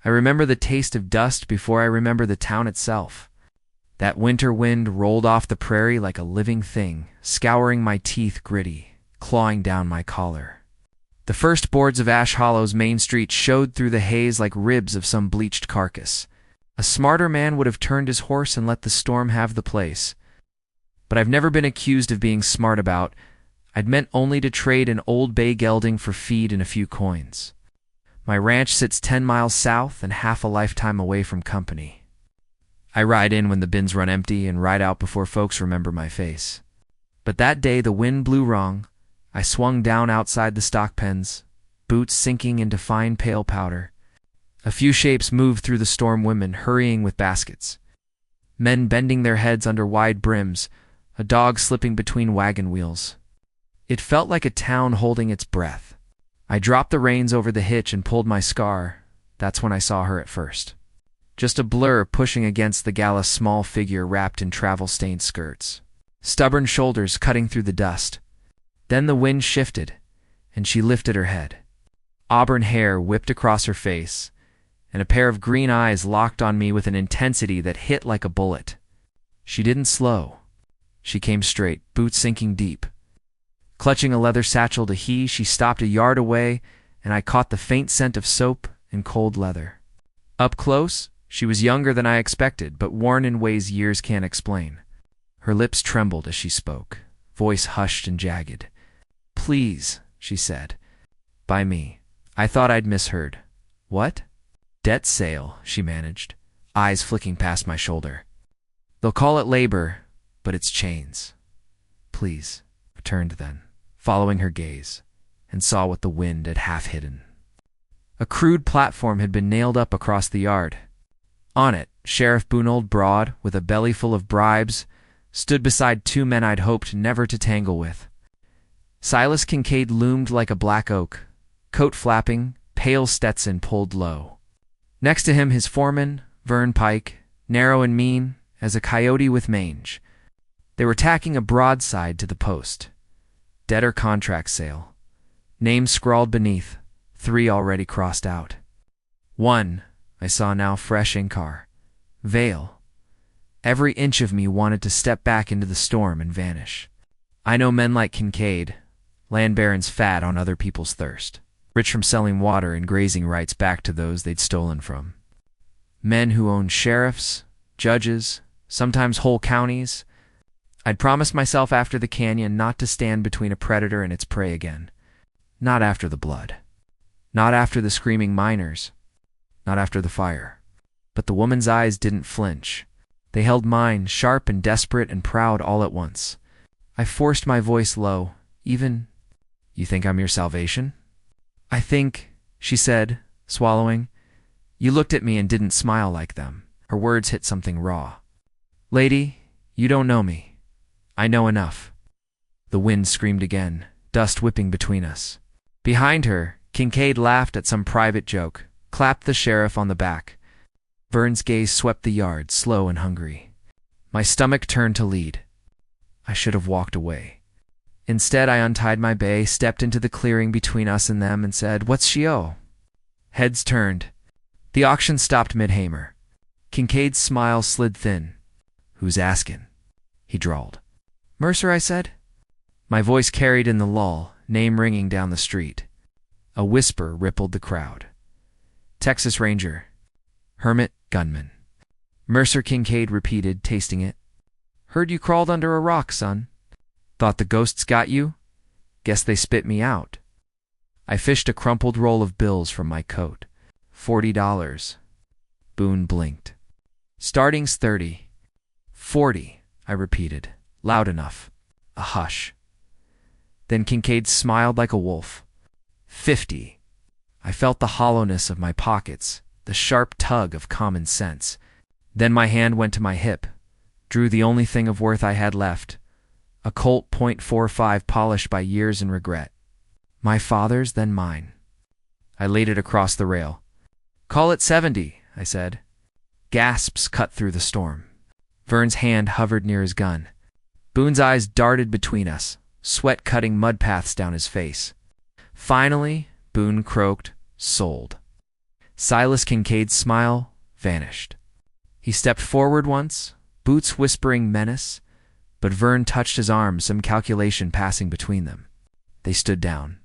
I remember the taste of dust before I remember the town itself. That winter wind rolled off the prairie like a living thing, scouring my teeth gritty, clawing down my collar. The first boards of Ash Hollow's main street showed through the haze like ribs of some bleached carcass. A smarter man would have turned his horse and let the storm have the place. But I've never been accused of being smart about. I'd meant only to trade an old bay gelding for feed and a few coins. My ranch sits 10 miles south and half a lifetime away from company. I ride in when the bins run empty and ride out before folks remember my face. But that day the wind blew wrong. I swung down outside the stock pens, boots sinking into fine pale powder. A few shapes moved through the storm, women hurrying with baskets, men bending their heads under wide brims, a dog slipping between wagon wheels. It felt like a town holding its breath. I dropped the reins over the hitch and pulled my scar. That's when I saw her at first. Just a blur pushing against the gallus, small figure wrapped in travel-stained skirts. Stubborn shoulders cutting through the dust. Then the wind shifted, and she lifted her head. Auburn hair whipped across her face, and a pair of green eyes locked on me with an intensity that hit like a bullet. She didn't slow. She came straight, boots sinking deep. Clutching a leather satchel to he, she stopped a yard away, and I caught the faint scent of soap and cold leather. Up close, she was younger than I expected, but worn in ways years can't explain. Her lips trembled as she spoke, voice hushed and jagged. "Please," she said. "By me." I thought I'd misheard. "What?" "Debt sale," she managed, eyes flicking past my shoulder. "They'll call it labor, but it's chains." "Please," I turned then, following her gaze, and saw what the wind had half hidden. A crude platform had been nailed up across the yard. On it, Sheriff Bunold Broad, with a belly full of bribes, stood beside two men I'd hoped never to tangle with. Silas Kincaid loomed like a black oak, coat flapping, pale Stetson pulled low. Next to him his foreman, Vern Pike, narrow and mean as a coyote with mange. They were tacking a broadside to the post. Debtor contract sale. Names scrawled beneath, 3 already crossed out. 1, I saw now, fresh Inkar. Vale. Every inch of me wanted to step back into the storm and vanish. I know men like Kincaid, land barons fat on other people's thirst, rich from selling water and grazing rights back to those they'd stolen from. Men who owned sheriffs, judges, sometimes whole counties. I'd promised myself after the canyon not to stand between a predator and its prey again. Not after the blood. Not after the screaming miners. Not after the fire. But the woman's eyes didn't flinch. They held mine, sharp and desperate and proud all at once. I forced my voice low, even, "You think I'm your salvation?" "I think," she said, swallowing. "You looked at me and didn't smile like them." Her words hit something raw. "Lady, you don't know me. I know enough." The wind screamed again, dust whipping between us. Behind her, Kincaid laughed at some private joke, clapped the sheriff on the back. Vern's gaze swept the yard, slow and hungry. My stomach turned to lead. I should have walked away. Instead, I untied my bay, stepped into the clearing between us and them, and said, "What's she owe?" Heads turned. The auction stopped mid-hamer. Kincaid's smile slid thin. "Who's askin'?" he drawled. "Mercer," I said. My voice carried in the lull, name ringing down the street. A whisper rippled the crowd. "Texas Ranger. Hermit, gunman." Mercer, Kincaid repeated, tasting it. "Heard you crawled under a rock, son. Thought the ghosts got you? Guess they spit me out." I fished a crumpled roll of bills from my coat. $40. Boone blinked. "Starting's 30. 40, I repeated, loud enough. A hush. Then Kincaid smiled like a wolf. 50. I felt the hollowness of my pockets, the sharp tug of common sense. Then my hand went to my hip, drew the only thing of worth I had left, a Colt .45 polished by years and regret. My father's, then mine. I laid it across the rail. "Call it 70, I said. Gasps cut through the storm. Vern's hand hovered near his gun. Boone's eyes darted between us, sweat cutting mud paths down his face. Finally, Boone croaked, "Sold." Silas Kincaid's smile vanished. He stepped forward once, boots whispering menace, but Vern touched his arm, some calculation passing between them. They stood down.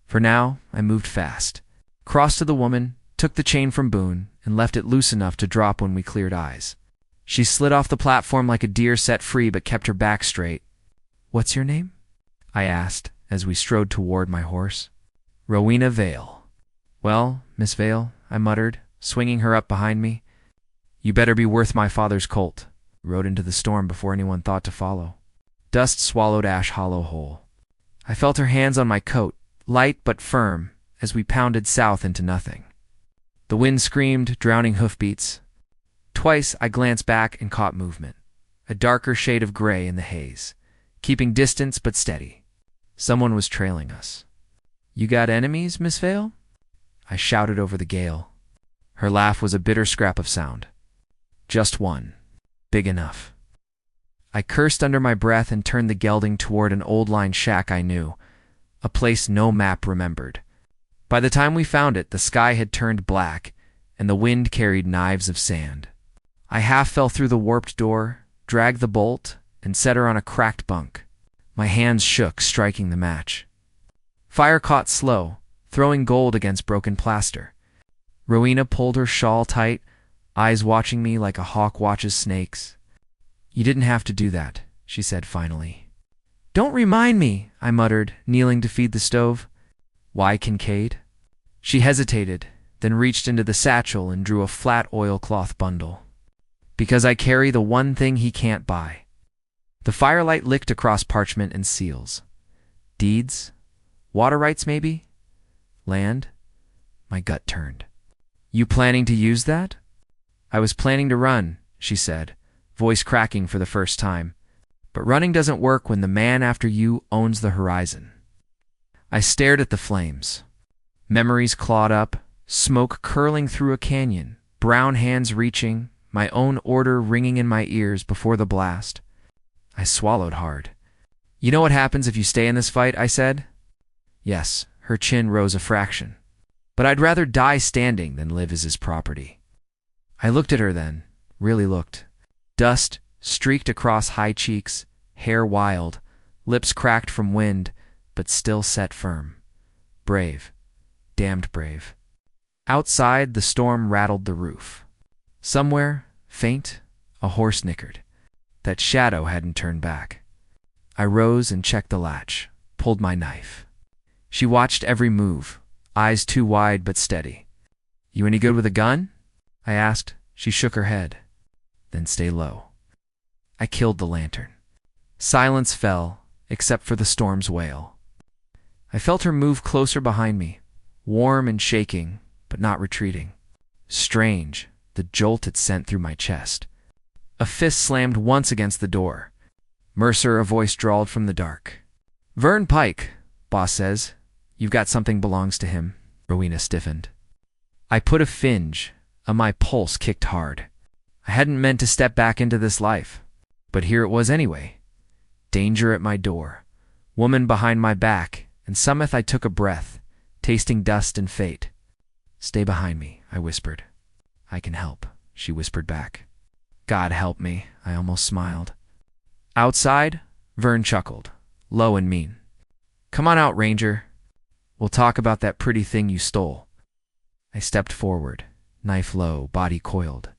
For now, I moved fast, crossed to the woman, took the chain from Boone, and left it loose enough to drop when we cleared eyes. She slid off the platform like a deer set free but kept her back straight. "What's your name?" I asked as we strode toward my horse. "Rowena Vale." "Well, Miss Vale," I muttered, swinging her up behind me, "you better be worth my father's colt." Rode into the storm before anyone thought to follow. Dust swallowed Ash Hollow whole. I felt her hands on my coat, light but firm, as we pounded south into nothing. The wind screamed, drowning hoofbeats. Twice I glanced back and caught movement, a darker shade of gray in the haze, keeping distance but steady. Someone was trailing us. "You got enemies, Miss Vale?" I shouted over the gale. Her laugh was a bitter scrap of sound. "Just one. Big enough." I cursed under my breath and turned the gelding toward an old-line shack I knew, a place no map remembered. By the time we found it, the sky had turned black, and the wind carried knives of sand. I half fell through the warped door, dragged the bolt, and set her on a cracked bunk. My hands shook, striking the match. Fire caught slow, throwing gold against broken plaster. Rowena pulled her shawl tight, eyes watching me like a hawk watches snakes. "You didn't have to do that," she said finally. "Don't remind me," I muttered, kneeling to feed the stove. "Why Kincaid?" She hesitated, then reached into the satchel and drew a flat oilcloth bundle. "Because I carry the one thing he can't buy." The firelight licked across parchment and seals. Deeds? Water rights, maybe? Land? My gut turned. "You planning to use that?" "I was planning to run," she said, voice cracking for the first time. "But running doesn't work when the man after you owns the horizon." I stared at the flames. Memories clawed up, smoke curling through a canyon, brown hands reaching, my own order ringing in my ears before the blast. I swallowed hard. "You know what happens if you stay in this fight?" I said. Yes, her chin rose a fraction. "But I'd rather die standing than live as his property." I looked at her then, really looked. Dust streaked across high cheeks, hair wild, lips cracked from wind, but still set firm. Brave. Damned brave. Outside, the storm rattled the roof. Somewhere, faint, a horse nickered. That shadow hadn't turned back. I rose and checked the latch, pulled my knife. She watched every move, eyes too wide but steady. "You any good with a gun?" I asked. She shook her head. "Then stay low." I killed the lantern. Silence fell, except for the storm's wail. I felt her move closer behind me, warm and shaking, but not retreating. Strange, the jolt it sent through my chest. A fist slammed once against the door. "Mercer," a voice drawled from the dark. "Vern Pike, boss says. You've got something belongs to him." Rowena stiffened. I put a finge, and my pulse kicked hard. I hadn't meant to step back into this life, but here it was anyway. Danger at my door, woman behind my back, and someth I took a breath, tasting dust and fate. "Stay behind me," I whispered. "I can help," she whispered back. "God help me," I almost smiled. Outside, Vern chuckled, low and mean. "Come on out, Ranger. We'll talk about that pretty thing you stole." I stepped forward, knife low, body coiled.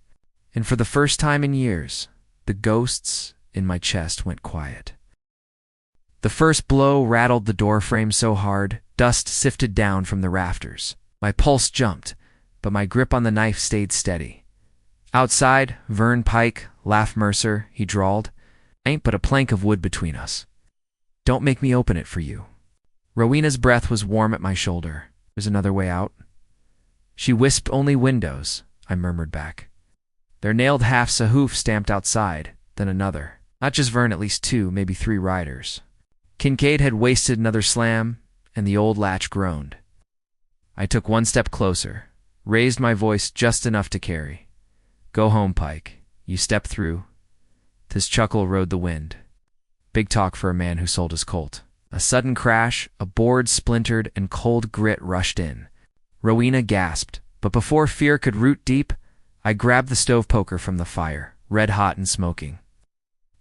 And for the first time in years, the ghosts in my chest went quiet. The first blow rattled the door frame so hard, dust sifted down from the rafters. My pulse jumped, but my grip on the knife stayed steady. Outside, Vern Pike, laugh Mercer, he drawled. "Ain't but a plank of wood between us. Don't make me open it for you." Rowena's breath was warm at my shoulder. "There's another way out." "She wisped only windows," I murmured back. "They're nailed half's a hoof stamped outside, then another. Not just Vern, at least 2, maybe 3 riders." Kincaid had wasted another slam, and the old latch groaned. I took one step closer, raised my voice just enough to carry. "Go home, Pike. You step through." His chuckle rode the wind. Big talk for a man who sold his colt. A sudden crash, a board splintered, and cold grit rushed in. Rowena gasped, But before fear could root deep, I grabbed the stove poker from the fire, red hot and smoking.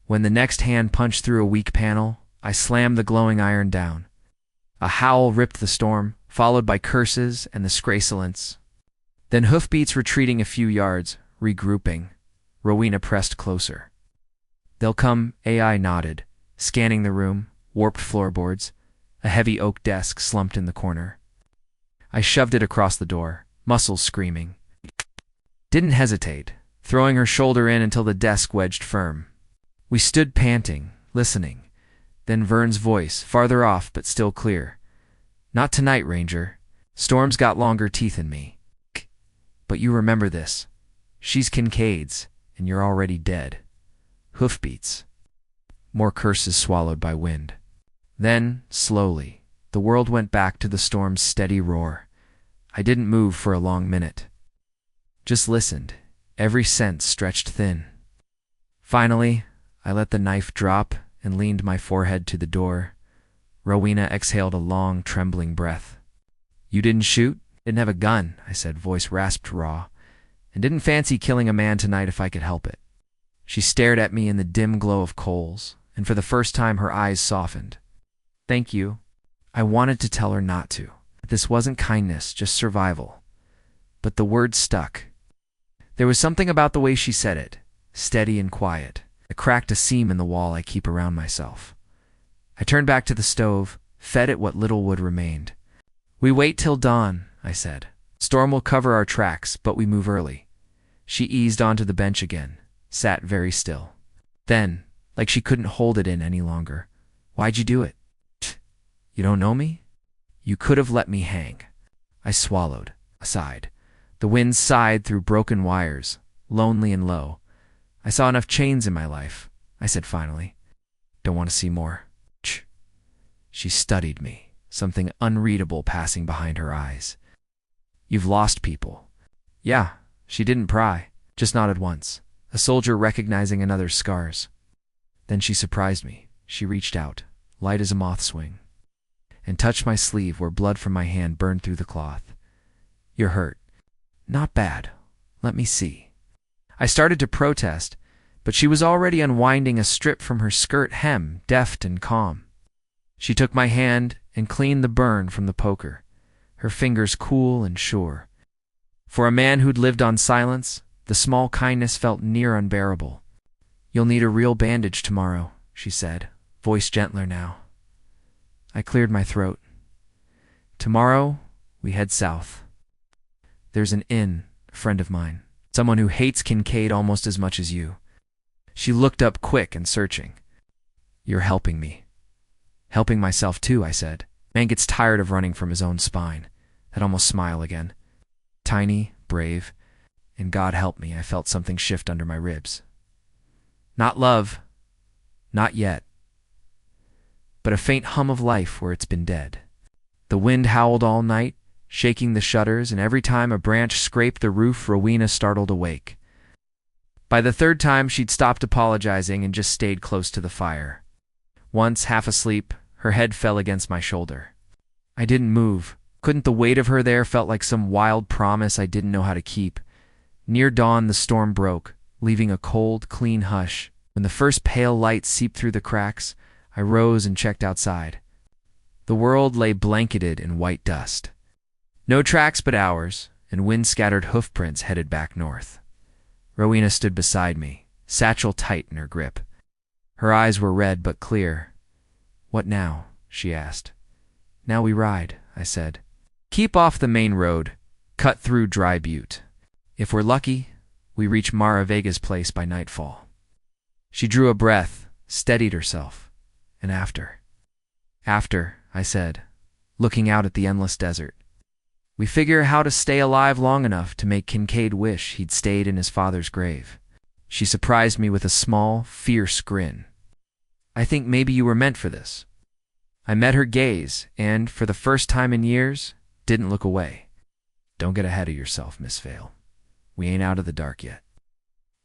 When the next hand punched through a weak panel, I slammed the glowing iron down. A howl ripped the storm, followed by curses and the scrasolence. Then hoofbeats retreating a few yards, regrouping. Rowena pressed closer. "They'll come," AI nodded, scanning the room, warped floorboards, a heavy oak desk slumped in the corner. I shoved it across the door, muscles screaming. Didn't hesitate, throwing her shoulder in until the desk wedged firm. We stood panting, listening. Then Vern's voice, farther off but still clear. "Not tonight, Ranger. Storm's got longer teeth in me. But you remember this. She's Kincaid's, and you're already dead." Hoofbeats. More curses swallowed by wind. Then, slowly, the world went back to the storm's steady roar. I didn't move for a long minute. Just listened, every sense stretched thin. Finally, I let the knife drop and leaned my forehead to the door. Rowena exhaled a long, trembling breath. "You didn't shoot? Didn't have a gun," I said, voice rasped raw. "And didn't fancy killing a man tonight if I could help it." She stared at me in the dim glow of coals, and for the first time her eyes softened. "Thank you." I wanted to tell her not to. This wasn't kindness, just survival. But the words stuck. There was something about the way she said it, steady and quiet. It cracked a seam in the wall I keep around myself. I turned back to the stove, fed it what little wood remained. "We wait till dawn," I said. "Storm will cover our tracks, but we move early." She eased onto the bench again, sat very still. Then, like she couldn't hold it in any longer, "Why'd you do it? You don't know me? You could have let me hang." I swallowed, sighed. The wind sighed through broken wires, lonely and low. "I saw enough chains in my life," I said finally. "Don't want to see more." She studied me, something unreadable passing behind her eyes. "You've lost people." "Yeah," she didn't pry, just nodded once, a soldier recognizing another's scars. Then she surprised me. She reached out, light as a moth's wing, and touched my sleeve where blood from my hand burned through the cloth. "You're hurt." "Not bad. Let me see." I started to protest, but she was already unwinding a strip from her skirt hem, deft and calm. She took my hand and cleaned the burn from the poker, her fingers cool and sure. For a man who'd lived on silence, the small kindness felt near unbearable. "You'll need a real bandage tomorrow," she said, voice gentler now. I cleared my throat. "Tomorrow, we head south. There's an inn, a friend of mine, someone who hates Kincaid almost as much as you." She looked up quick and searching. "You're helping me." "Helping myself too," I said. Man gets tired of running from his own spine. I'd almost smile again. Tiny, brave, and God help me, I felt something shift under my ribs. Not love. Not yet. But a faint hum of life where it's been dead. The wind howled all night, shaking the shutters, and every time a branch scraped the roof, Rowena startled awake. By the third time, she'd stopped apologizing and just stayed close to the fire. Once, half asleep, her head fell against my shoulder. I didn't move. Couldn't the weight of her there felt like some wild promise I didn't know how to keep. Near dawn, the storm broke, leaving a cold, clean hush. When the first pale light seeped through the cracks, I rose and checked outside. The world lay blanketed in white dust. No tracks but ours, and wind-scattered hoofprints headed back north. Rowena stood beside me, satchel tight in her grip. Her eyes were red but clear. "What now?" she asked. "Now we ride," I said. "Keep off the main road, cut through Dry Butte. If we're lucky, we reach Mara Vega's place by nightfall." She drew a breath, steadied herself, and after, I said, looking out at the endless desert. "We figure how to stay alive long enough to make Kincaid wish he'd stayed in his father's grave." She surprised me with a small, fierce grin. "I think maybe you were meant for this." I met her gaze and, for the first time in years, didn't look away. "Don't get ahead of yourself, Miss Vale. We ain't out of the dark yet."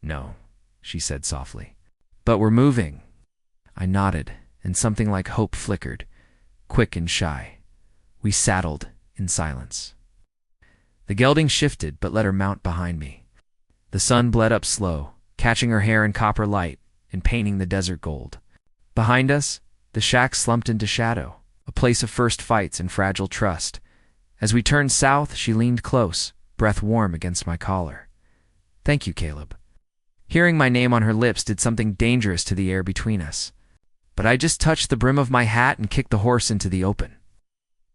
"No," she said softly. "But we're moving." I nodded, and something like hope flickered, quick and shy. We saddled in silence. The gelding shifted, but let her mount behind me. The sun bled up slow, catching her hair in copper light and painting the desert gold. Behind us, the shack slumped into shadow, a place of first fights and fragile trust. As we turned south, she leaned close, breath warm against my collar. "Thank you, Caleb." Hearing my name on her lips did something dangerous to the air between us. But I just touched the brim of my hat and kicked the horse into the open,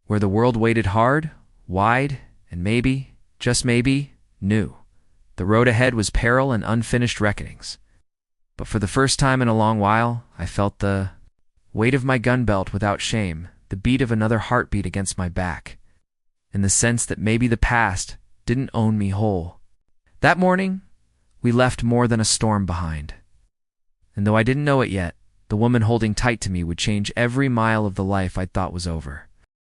where the world waited hard, wide, and maybe, just maybe, new. The road ahead was peril and unfinished reckonings. But for the first time in a long while, I felt the weight of my gun belt without shame, the beat of another heartbeat against my back, and the sense that maybe the past didn't own me whole. That morning, we left more than a storm behind. And though I didn't know it yet, the woman holding tight to me would change every mile of the life I'd thought was over.